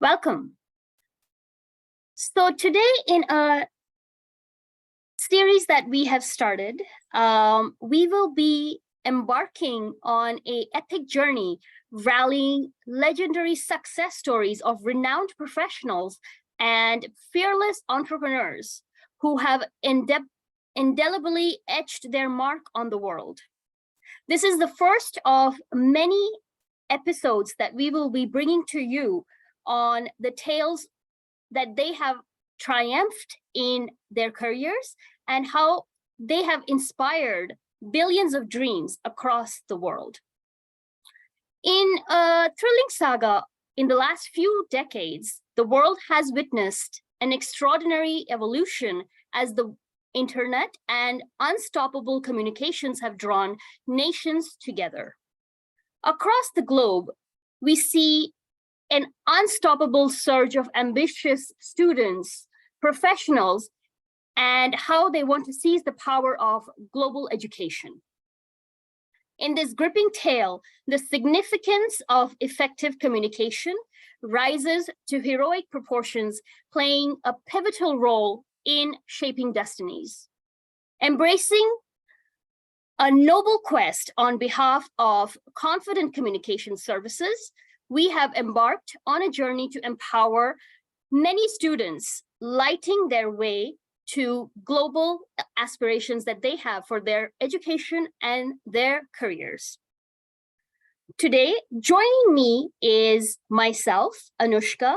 Welcome. So today in a series that we have started, we will be embarking on an epic journey, rallying legendary success stories of renowned professionals and fearless entrepreneurs who have indelibly etched their mark on the world. This is the first of many episodes that we will be bringing to you on the tales that they have triumphed in their careers and how they have inspired billions of dreams across the world. In a thrilling saga in the last few decades, the world has witnessed an extraordinary evolution as the internet and unstoppable communications have drawn nations together. Across the globe, we see an unstoppable surge of ambitious students, professionals, and how they want to seize the power of global education. In this gripping tale, the significance of effective communication rises to heroic proportions, playing a pivotal role in shaping destinies. Embracing a noble quest on behalf of Confident Communication Services, we have embarked on a journey to empower many students, lighting their way to global aspirations that they have for their education and their careers. Today, joining me is myself, Anushka.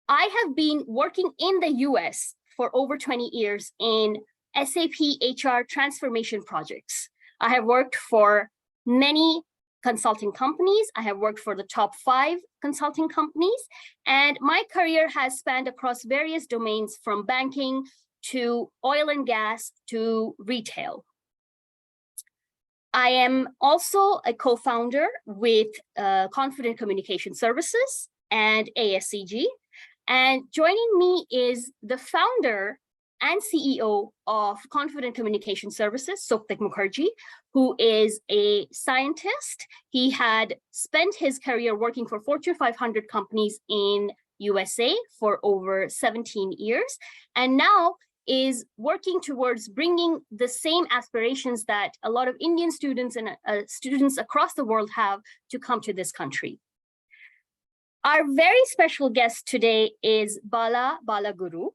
I have been working in the US for over 20 years in SAP HR transformation projects. I have worked for many consulting companies. I have worked for the top 5 consulting companies, and my career has spanned across various domains from banking to oil and gas to retail. I am also a co-founder with Confident Communication Services and ASCG, and joining me is the founder and CEO of Confident Communication Services, Sathya Mukherjee, who is a scientist. He had spent his career working for Fortune 500 companies in USA for over 17 years, and now is working towards bringing the same aspirations that a lot of Indian students and students across the world have to come to this country. Our very special guest today is Balaguru.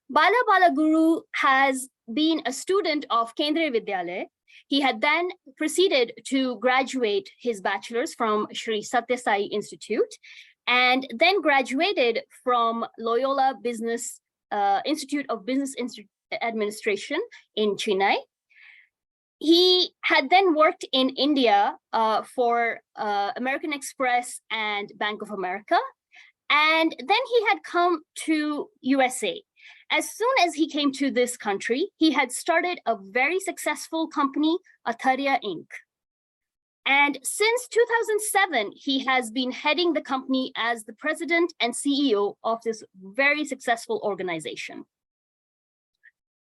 Balaguru has been a student of Kendriya Vidyalaya. He had then proceeded to graduate his bachelor's from Sathya Institute, and then graduated from Loyola Business Institute of Business Administration in Chennai. He had then worked in India for American Express and Bank of America, and then he had come to USA. As soon as he came to this country, he had started a very successful company, Athreya Inc. And since 2007, he has been heading the company as the president and CEO of this very successful organization.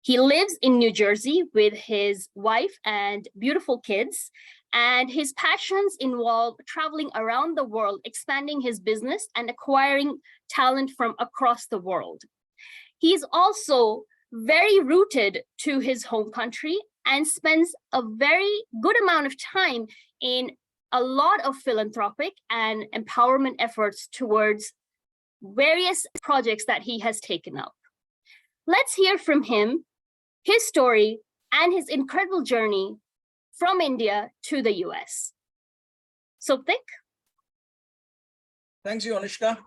He lives in New Jersey with his wife and beautiful kids, and his passions involve traveling around the world, expanding his business and acquiring talent from across the world. He's also very rooted to his home country and spends a very good amount of time in a lot of philanthropic and empowerment efforts towards various projects that he has taken up. Let's hear from him, his story, and his incredible journey from India to the US. Sathya? Thanks, you, Anushka.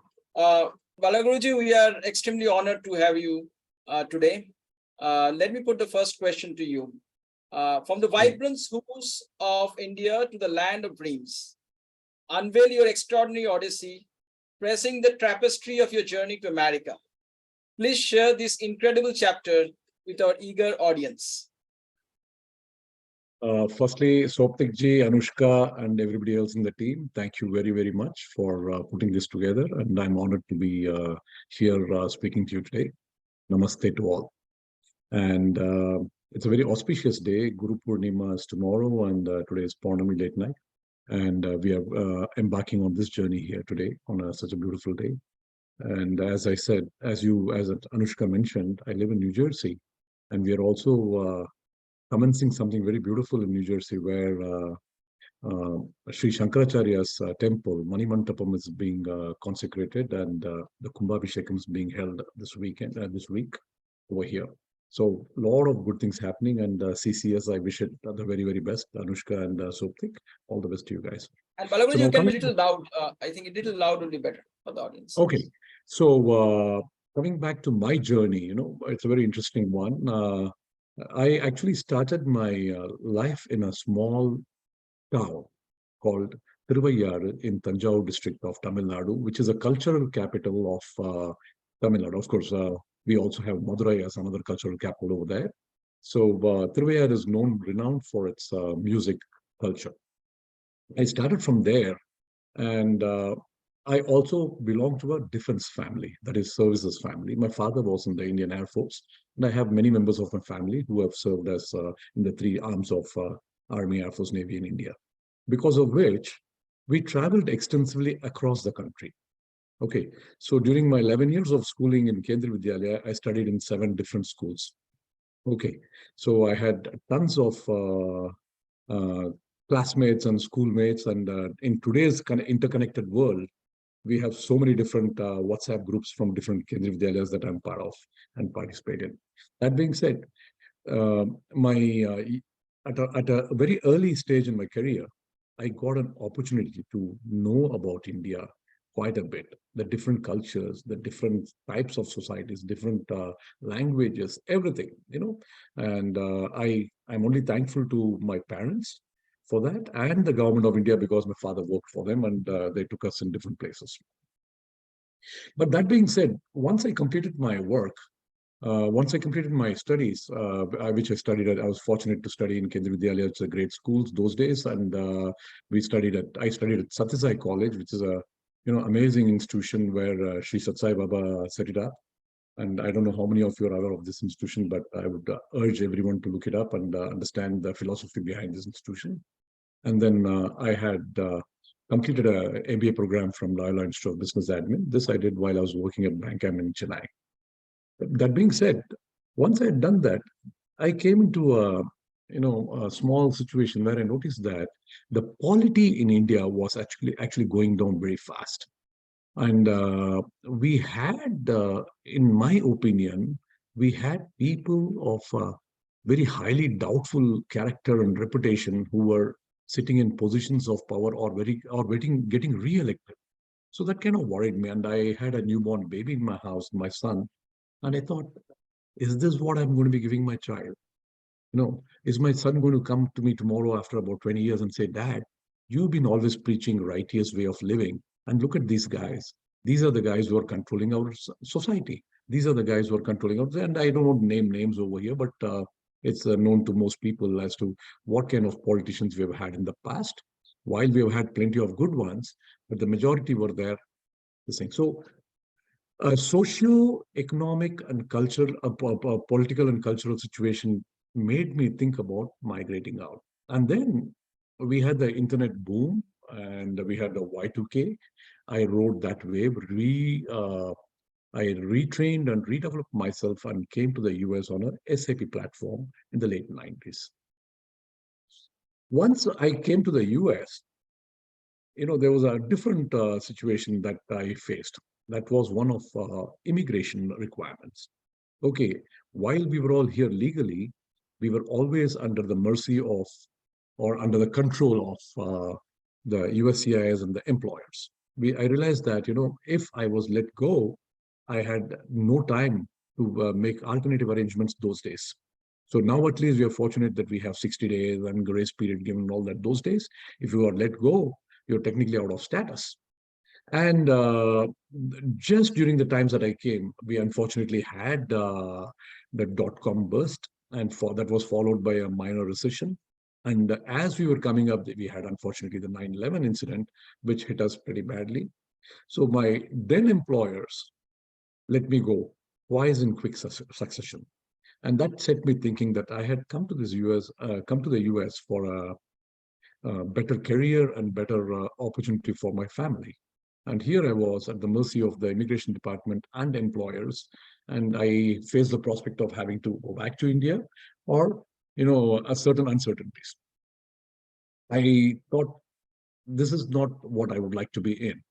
Balaguruji, we are extremely honored to have you today. Let me put the first question to you. From the vibrant schools of India to the land of dreams, unveil your extraordinary odyssey, pressing the tapestry of your journey to America. Please share this incredible chapter with our eager audience. Firstly, Sathya ji, Anushka, and everybody else in the team, thank you very, very much for putting this together. And I'm honored to be here speaking to you today. Namaste to all. And it's a very auspicious day. Guru Purnima is tomorrow, and today is Purnami late night. And we are embarking on this journey here today on such a beautiful day. And as I said, as Anushka mentioned, I live in New Jersey, and we are also commencing something very beautiful in New Jersey, where Sri Shankaracharya's temple, Manimantapam, is being consecrated, and the Kumbhabhishekam is being held this week over here. So a lot of good things happening, and CCS, I wish it the very, very best. Anushka and Soptik, all the best to you guys. And Balaguru, So you now can be coming little loud. I think a little loud will be better for the audience. Okay, so coming back to my journey, it's a very interesting one. I actually started my life in a small town called Tiruvayar in Tanjore district of Tamil Nadu, which is a cultural capital of Tamil Nadu. Of course, we also have Madurai as another cultural capital over there. So Tiruvayar is renowned for its music culture. I started from there, and I also belong to a defense family, that is services family. My father was in the Indian Air Force, and I have many members of my family who have served as in the three arms of Army, Air Force, Navy in India. Because of which, we traveled extensively across the country. Okay, so during my 11 years of schooling in Kendriya Vidyalaya, I studied in 7 different schools. Okay, so I had tons of uh, classmates and schoolmates, and in today's kind of interconnected world, we have so many different WhatsApp groups from different Kendriya Vidyalayas that I'm part of and participate in. That being said, at a very early stage in my career, I got an opportunity to know about India quite a bit, the different cultures, the different types of societies, different languages, everything, and I'm only thankful to my parents for that, and the government of India, because my father worked for them, and they took us in different places. But that being said, once I completed my work, once I completed my studies, which I studied at, I was fortunate to study in Kendriya Vidyalaya. It's a great schools those days, and I studied at Sathya College, which is a amazing institution where Sri Sathya Baba set it up. And I don't know how many of you are aware of this institution, but I would urge everyone to look it up and understand the philosophy behind this institution. And then I had completed an MBA program from Loyola Institute of Business Admin. This I did while I was working at Bankam in Chennai. That being said, once I had done that, I came into a small situation where I noticed that the polity in India was actually going down very fast. And we had, in my opinion, we had people of very highly doubtful character and reputation who were sitting in positions of power or getting re-elected. So that kind of worried me. And I had a newborn baby in my house, my son, and I thought, is this what I'm going to be giving my child? Is my son going to come to me tomorrow after about 20 years and say, Dad, you've been always preaching righteous way of living. And look at these guys. These are the guys who are controlling our society. These are the guys who are controlling us. And I don't want to name names over here, but it's known to most people as to what kind of politicians we have had in the past. While we have had plenty of good ones, but the majority were there. The same. So a socio-economic and cultural, political and cultural situation made me think about migrating out. And then we had the internet boom, and we had the Y2K. I rode that wave. I retrained and redeveloped myself and came to the US on a SAP platform in the late 90s. Once I came to the US, there was a different situation that I faced. That was one of immigration requirements. Okay, while we were all here legally, we were always under the mercy of or under the control of the USCIS and the employers. I realized that, if I was let go, I had no time to make alternative arrangements those days. So now at least we are fortunate that we have 60 days and grace period given all that those days. If you are let go, you're technically out of status. And just during the times that I came, we unfortunately had the dot-com burst, and that was followed by a minor recession. And as we were coming up, we had unfortunately the 9/11 incident, which hit us pretty badly. So my then employers let me go twice in quick succession. And that set me thinking that I had come to the US for a better career and better opportunity for my family. And here I was at the mercy of the immigration department and employers. And I faced the prospect of having to go back to India or, a certain uncertainties. I thought this is not what I would like to be in.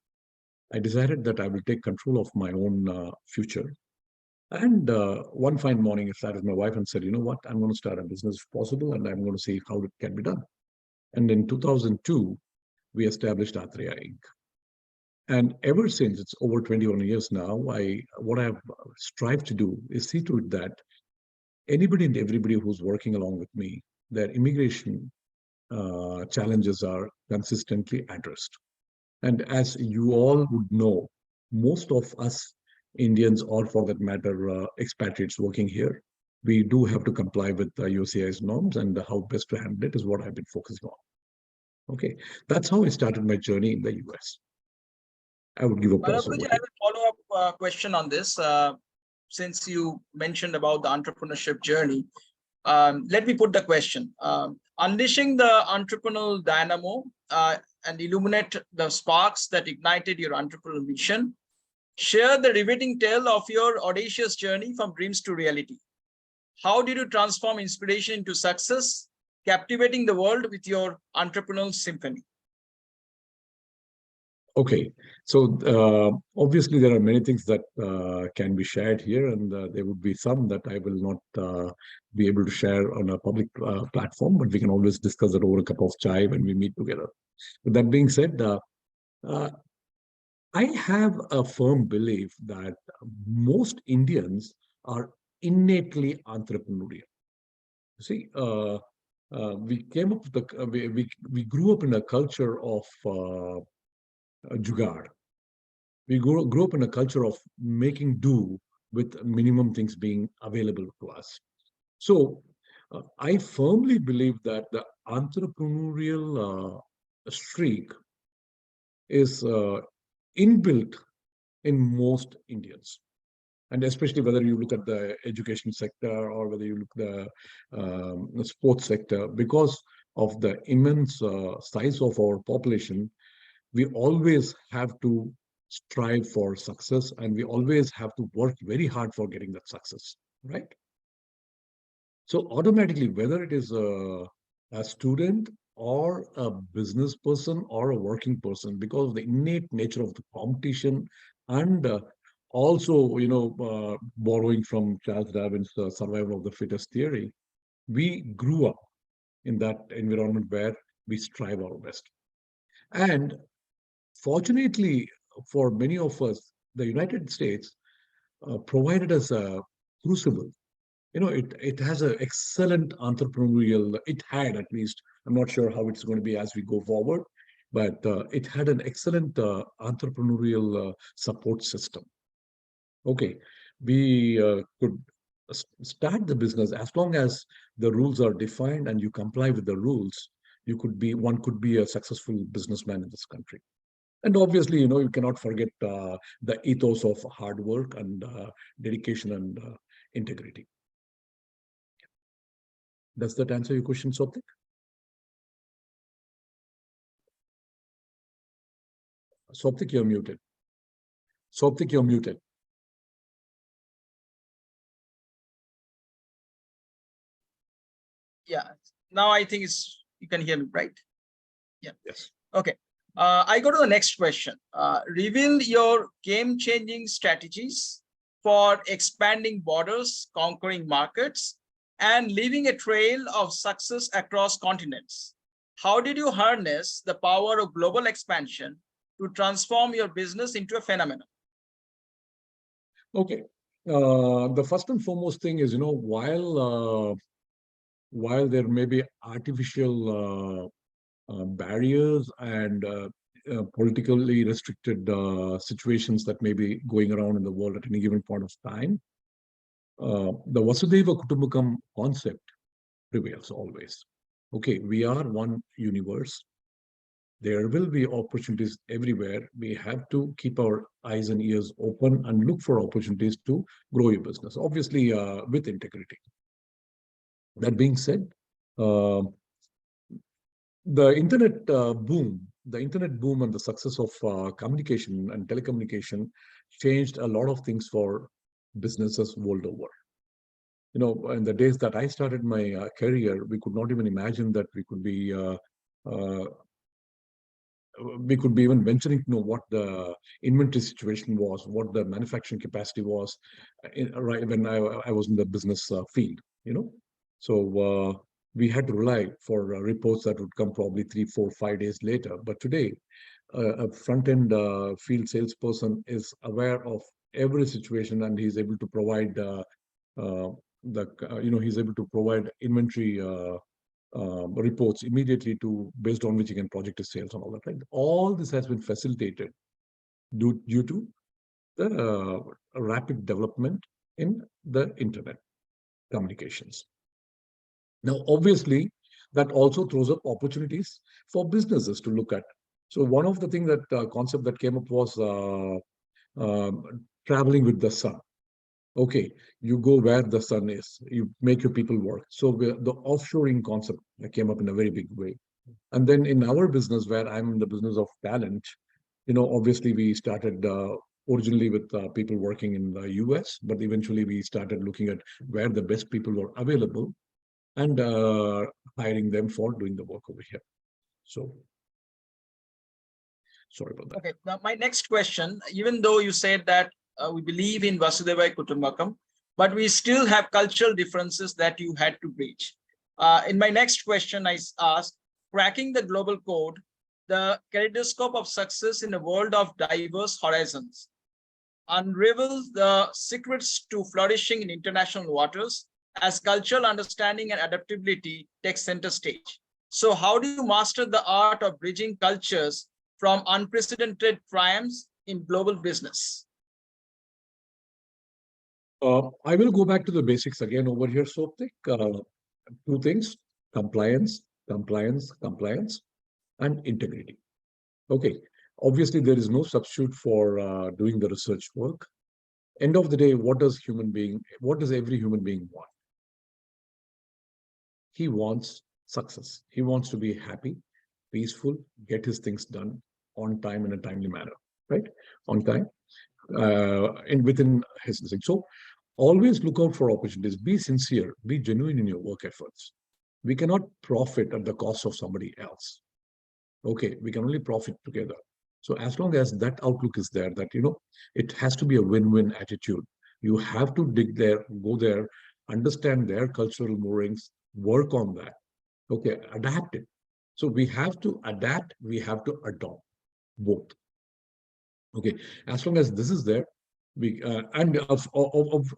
I decided that I will take control of my own future. And one fine morning, I sat with my wife and said, you know what, I'm going to start a business if possible, and I'm going to see how it can be done. And in 2002, we established Athreya Inc. And ever since, it's over 21 years now, what I have strived to do is see to it that anybody and everybody who's working along with me, their immigration challenges are consistently addressed. And as you all would know, most of us Indians, or for that matter, expatriates working here, we do have to comply with UCI's norms, and how best to handle it is what I've been focusing on. Okay, that's how I started my journey in the US. I would give a pause over Balaguruji, I here. have a follow-up question on this. Since you mentioned about the entrepreneurship journey, let me put the question. Unleashing the entrepreneurial dynamo and illuminate the sparks that ignited your entrepreneurial mission. Share the riveting tale of your audacious journey from dreams to reality. How did you transform inspiration into success, captivating the world with your entrepreneurial symphony? Okay, so obviously there are many things that can be shared here, and there would be some that I will not be able to share on a public platform, but we can always discuss it over a cup of chai when we meet together. With that being said, I have a firm belief that most Indians are innately entrepreneurial. See, we came up with we grew up in a culture of jugaad. We grew up in a culture of making do with minimum things being available to us. So I firmly believe that the entrepreneurial streak is inbuilt in most Indians. And especially whether you look at the education sector or whether you look at the sports sector, because of the immense size of our population, we always have to strive for success, and we always have to work very hard for getting that success, right? So automatically, whether it is a student or a business person or a working person, because of the innate nature of the competition, and also, borrowing from Charles Darwin's survival of the fittest theory, we grew up in that environment where we strive our best. And fortunately, for many of us, the United States provided us a crucible. It has an excellent entrepreneurial, it had at least, I'm not sure how it's going to be as we go forward, but it had an excellent entrepreneurial support system. Okay, we could start the business as long as the rules are defined and you comply with the rules. One could be a successful businessman in this country. And obviously, you cannot forget the ethos of hard work and dedication and integrity. Does that answer your question, Sathya? Sathya, you're muted. Sathya, you're muted. Yeah, now I think you can hear me, right? Yeah. Yes. Okay. I go to the next question. Reveal your game-changing strategies for expanding borders, conquering markets, and leaving a trail of success across continents. How did you harness the power of global expansion to transform your business into a phenomenon? Okay. The first and foremost thing is, while there may be artificial barriers and politically restricted situations that may be going around in the world at any given point of time, the Vasudhaiva Kutumbakam concept prevails always. Okay, we are one universe. There will be opportunities everywhere. We have to keep our eyes and ears open and look for opportunities to grow your business, obviously with integrity. That being said, the internet boom the internet boom and the success of communication and telecommunication changed a lot of things for businesses world over. In the days that I started my career, we could not even imagine that uh, we could be even venturing to know what the inventory situation was, what the manufacturing capacity was, right when I was in the business field. So we had to rely for reports that would come probably 3, 4, 5 days later. But today, a front-end field salesperson is aware of every situation, and he's able to provide he's able to provide inventory reports immediately based on which he can project his sales and all that. Right? All this has been facilitated due to the rapid development in the internet communications. Now, obviously, that also throws up opportunities for businesses to look at. So one of the things that concept that came up was traveling with the sun. Okay, you go where the sun is, you make your people work. So the offshoring concept came up in a very big way. And then in our business, where I'm in the business of talent, obviously we started originally with people working in the US, but eventually we started looking at where the best people were available and hiring them for doing the work over here. So, sorry about that. Okay, now my next question, even though you said that we believe in Vasudevaya Kutumbakam, but we still have cultural differences that you had to breach. In my next question, I asked, cracking the global code, the kaleidoscope of success in a world of diverse horizons, unravels the secrets to flourishing in international waters as cultural understanding and adaptability takes center stage. So how do you master the art of bridging cultures from unprecedented triumphs in global business? I will go back to the basics again over here, Soptik. Two things: compliance, and integrity. Okay. Obviously, there is no substitute for doing the research work. End of the day, what does every human being want? He wants success. He wants to be happy, peaceful, get his things done on time in a timely manner, right? On time, and within his thing. So always look out for opportunities. Be sincere, be genuine in your work efforts. We cannot profit at the cost of somebody else. Okay, we can only profit together. So as long as that outlook is there, that it has to be a win-win attitude. You have to dig there, go there, understand their cultural moorings, work on that. Okay, adapt it. So we have to adapt, we have to adopt both. Okay, as long as this is there,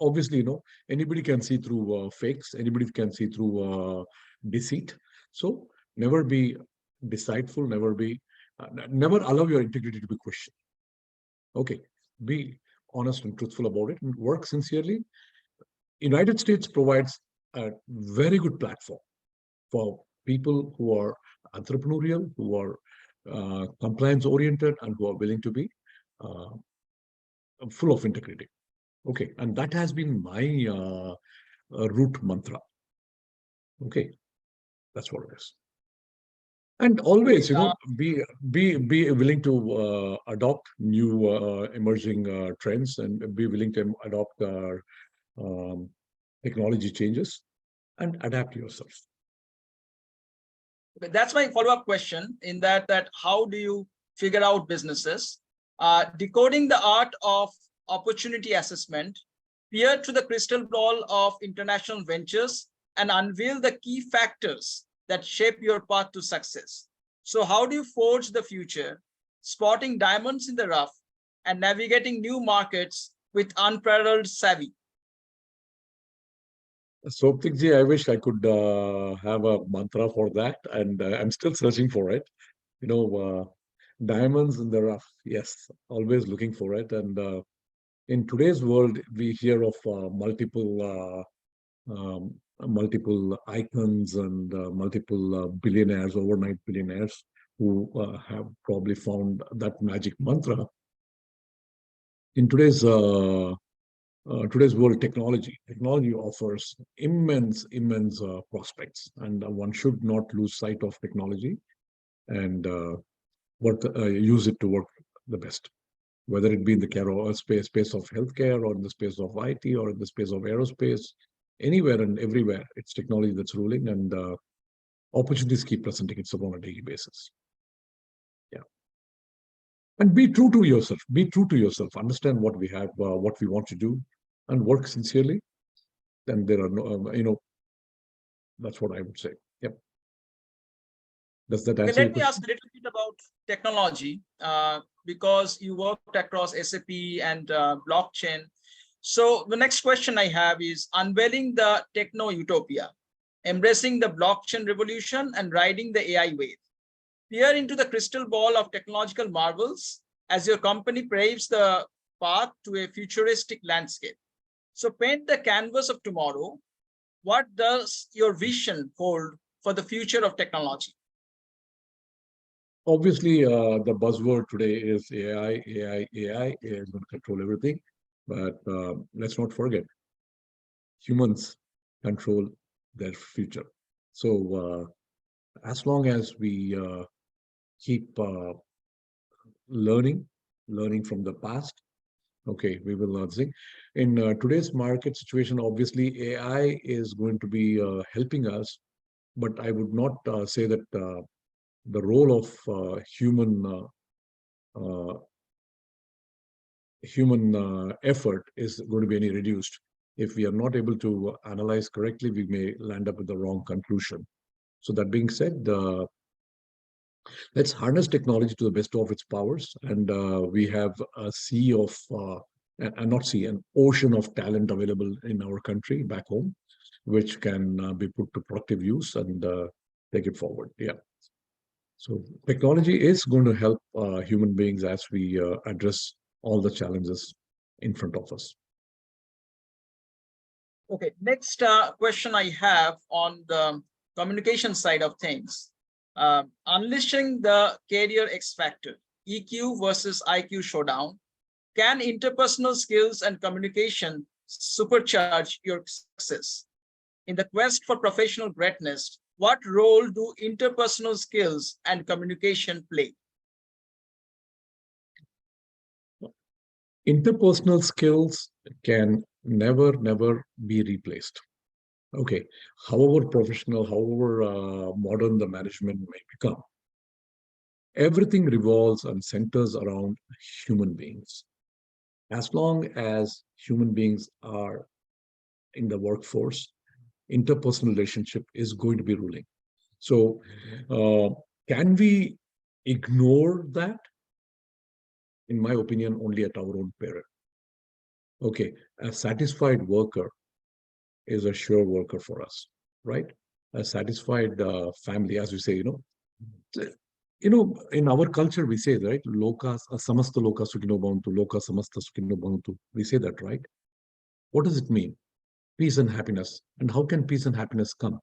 obviously, anybody can see through fakes, anybody can see through deceit. So never be deceitful, never allow your integrity to be questioned. Okay, be honest and truthful about it and work sincerely. United States provides a very good platform for people who are entrepreneurial, who are compliance oriented, and who are willing to be full of integrity. Okay, and that has been my root mantra. Okay, that's what it is. And always, be willing to adopt new emerging trends and be willing to adopt technology changes and adapt yourself. That's my follow-up question in that how do you figure out businesses? Decoding the art of opportunity assessment, peer to the crystal ball of international ventures, and unveil the key factors that shape your path to success. So how do you forge the future, spotting diamonds in the rough and navigating new markets with unparalleled savvy? Soptikji, I wish I could have a mantra for that, and I'm still searching for it. Diamonds in the rough. Yes, always looking for it. And in today's world, we hear of multiple icons and multiple billionaires, overnight billionaires, who have probably found that magic mantra. In today's world, technology offers immense prospects, and one should not lose sight of technology. And use it to work the best, whether it be in the space of healthcare, or in the space of IT, or in the space of aerospace, anywhere and everywhere. It's technology that's ruling, and opportunities keep presenting itself on a daily basis. Yeah. And be true to yourself. Be true to yourself. Understand what we have, what we want to do, and work sincerely. Then there are no, that's what I would say. Yep. Does that answer your Let me ask a little bit about technology, because you worked across SAP and blockchain. So the next question I have is unveiling the techno utopia, embracing the blockchain revolution and riding the AI wave. Peer into the crystal ball of technological marvels as your company paves the path to a futuristic landscape. So paint the canvas of tomorrow. What does your vision hold for the future of technology? Obviously, the buzzword today is AI, AI, AI. AI is going to control everything. But let's not forget, humans control their future. So as long as we keep learning from the past, okay, we will not sing. In today's market situation, obviously, AI is going to be helping us, but I would not say that the role of human effort is going to be any reduced. If we are not able to analyze correctly, we may land up with the wrong conclusion. So that being said, let's harness technology to the best of its powers. And we have a sea of, and not sea, an ocean of talent available in our country back home, which can be put to productive use and take it forward. Yeah. So technology is going to help human beings as we address all the challenges in front of us. Okay, next question I have on the communication side of things. Unleashing the career X factor, EQ versus IQ showdown. Can interpersonal skills and communication supercharge your success? In the quest for professional greatness, what role do interpersonal skills and communication play? Interpersonal skills can never be replaced. Okay, however professional, however modern the management may become, everything revolves and centers around human beings. As long as human beings are in the workforce, interpersonal relationship is going to be ruling. So can we ignore that? In my opinion, only at our own peril. Okay, a satisfied worker is a sure worker for us, right? A satisfied family, as we say, in our culture, we say, right? Loka, samasta loka sukhino bhavantu, loka samasta sukhino bhavantu. We say that, right? What does it mean? Peace and happiness. And how can peace and happiness come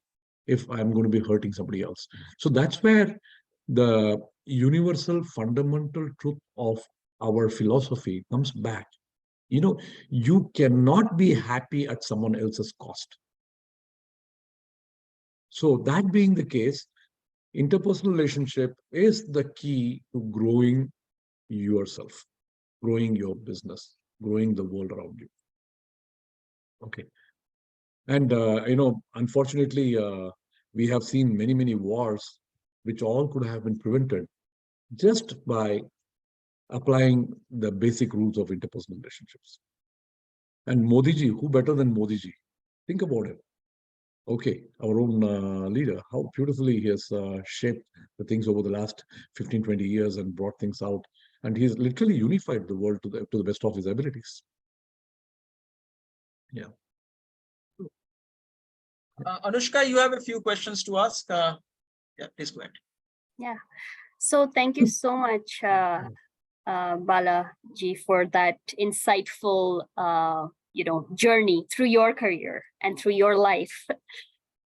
if I'm going to be hurting somebody else? So that's where the universal fundamental truth of our philosophy comes back. You cannot be happy at someone else's cost. So that being the case, interpersonal relationship is the key to growing yourself, growing your business, growing the world around you. Okay. And, unfortunately, we have seen many wars, which all could have been prevented just by applying the basic rules of interpersonal relationships. And Modi ji, who better than Modi ji? Think about it. Okay, our own leader, how beautifully he has shaped the things over the last 15, 20 years and brought things out. And he's literally unified the world to the best of his abilities. Yeah. Anushka, you have a few questions to ask. Yeah, please go ahead. Yeah. So thank you so much, Bala ji, for that insightful, journey through your career and through your life.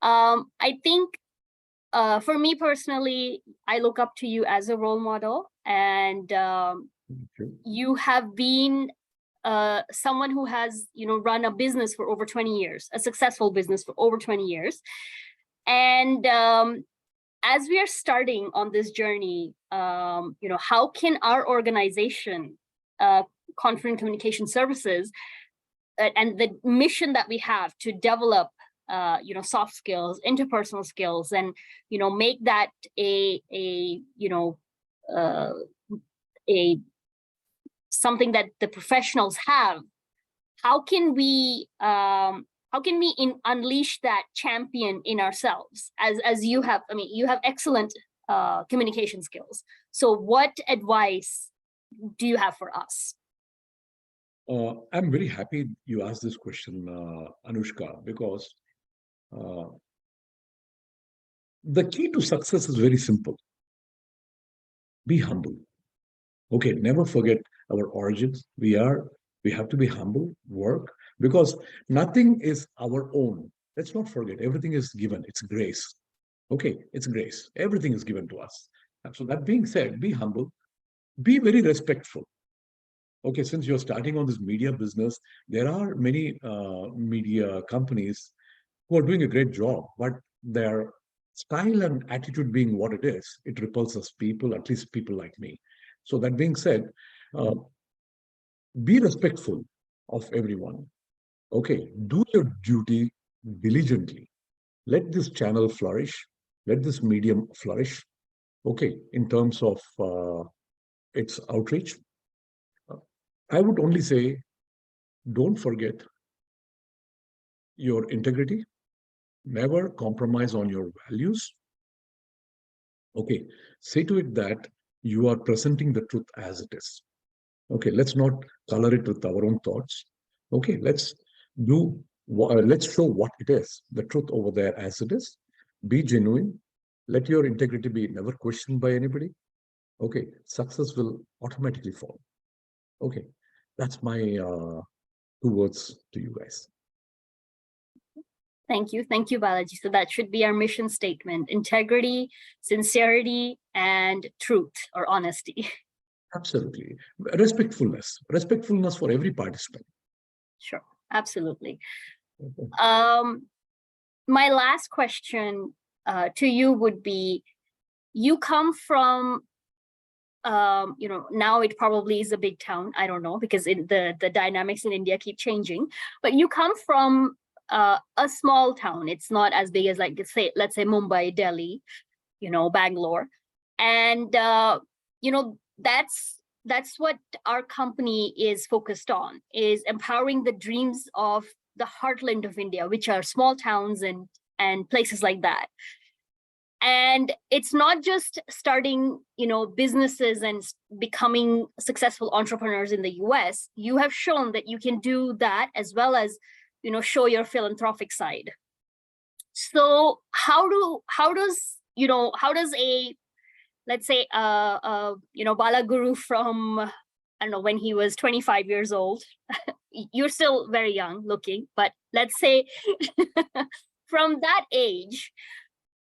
I think for me personally, I look up to you as a role model, and you have been someone who has, run a business for over 20 years, a successful business for over 20 years. And as we are starting on this journey, how can our organization, Confident Communication Services, and the mission that we have to develop, soft skills, interpersonal skills, and make that a something that the professionals have. How can we unleash that champion in ourselves? As you have, you have excellent communication skills. So what advice do you have for us? I'm very happy you asked this question, Anushka, because the key to success is very simple. Be humble. Okay, never forget our origins. We have to be humble, work, because nothing is our own. Let's not forget, everything is given. It's grace. Okay, it's grace. Everything is given to us. And so that being said, be humble, be very respectful. Okay, since you're starting on this media business, there are many media companies who are doing a great job, but their style and attitude being what it is, it repulses people, at least people like me. So that being said, be respectful of everyone. Okay, do your duty diligently. Let this channel flourish. Let this medium flourish. Okay, in terms of its outreach. I would only say, don't forget your integrity. Never compromise on your values. Okay, say to it that you are presenting the truth as it is. Okay, let's not color it with our own thoughts. Okay, let's show what it is, the truth over there as it is. Be genuine. Let your integrity be never questioned by anybody. Okay, success will automatically fall. Okay, that's my 2 words to you guys. Thank you, Balaji. So that should be our mission statement: integrity, sincerity, and truth or honesty. Absolutely. Respectfulness for every participant. Sure, absolutely. Okay. My last question to you would be, you come from, now it probably is a big town. I don't know, because the dynamics in India keep changing, but you come from a small town. It's not as big as, like, let's say Mumbai, Delhi, Bangalore. And, that's what our company is focused on, is empowering the dreams of the heartland of India, which are small towns and places like that. And it's not just starting, businesses and becoming successful entrepreneurs in the US. You have shown that you can do that, as well as, show your philanthropic side. So how does a, let's say, Balaguru from, I don't know, when he was 25 years old, you're still very young looking, but let's say from that age,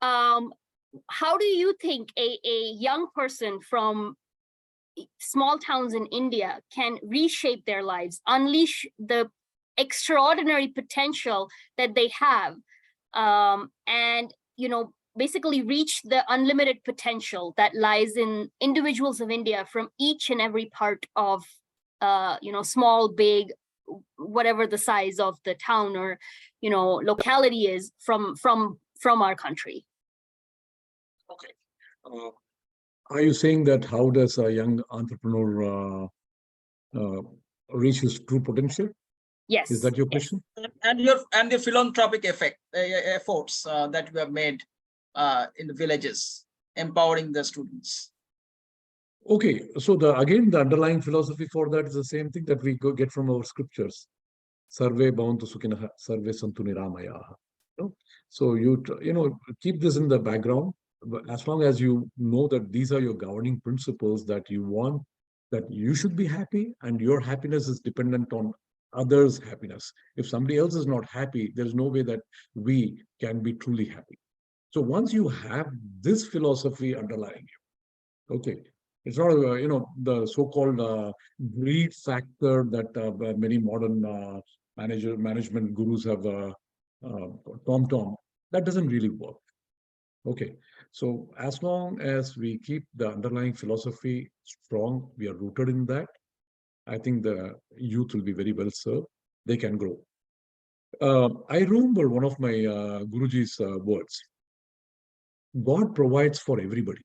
how do you think a young person from small towns in India can reshape their lives, unleash the extraordinary potential that they have, and basically reach the unlimited potential that lies in individuals of India from each and every part of small, big, whatever the size of the town or locality is from our country? Okay. Are you saying that how does a young entrepreneur reach his true potential? Yes. Is that your question? And the philanthropic efforts that you have made in the villages, empowering the students. Okay, so the underlying philosophy for that is the same thing that we get from our scriptures. Sarve bhavantu sukhinah, sarve santu niramayaha. So you keep this in the background, but as long as you know that these are your governing principles, that you want, that you should be happy, and your happiness is dependent on others' happiness. If somebody else is not happy, there's no way that we can be truly happy. So once you have this philosophy underlying you, okay, it's not the so-called greed factor that many modern management gurus have tom-tom. That doesn't really work. Okay, so as long as we keep the underlying philosophy strong, we are rooted in that, I think the youth will be very well served. They can grow. I remember one of my Guruji's words: God provides for everybody.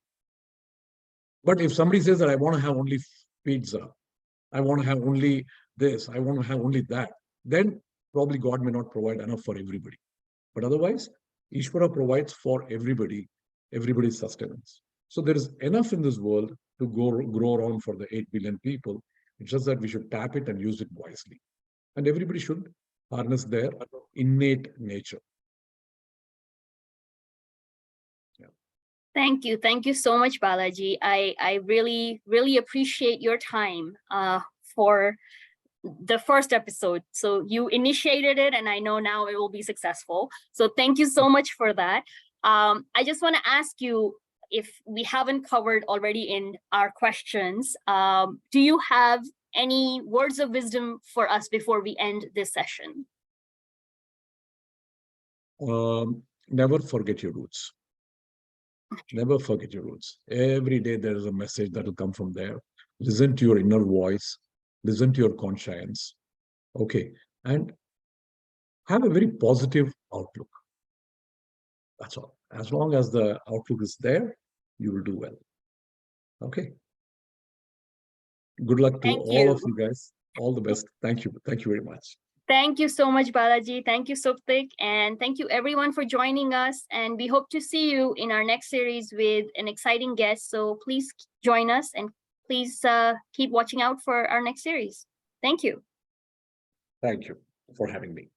But if somebody says that I want to have only pizza, I want to have only this, I want to have only that, then probably God may not provide enough for everybody. But otherwise, Ishvara provides for everybody, everybody's sustenance. So there is enough in this world to grow around for the 8 billion people. It's just that we should tap it and use it wisely. And everybody should harness their innate nature. Thank you. Thank you so much, Balaji. I really, really appreciate your time for the first episode. So you initiated it, and I know now it will be successful. So thank you so much for that. I just want to ask you, if we haven't covered already in our questions, do you have any words of wisdom for us before we end this session? Never forget your roots. Never forget your roots. Every day there is a message that will come from there. Listen to your inner voice. Listen to your conscience. Okay. And have a very positive outlook. That's all. As long as the outlook is there, you will do well. Okay. Good luck to all of you guys. All the best. Thank you. Thank you very much. Thank you so much, Balaji. Thank you, Suptik. And thank you everyone for joining us. And we hope to see you in our next series with an exciting guest. So please join us, and please keep watching out for our next series. Thank you. Thank you for having me.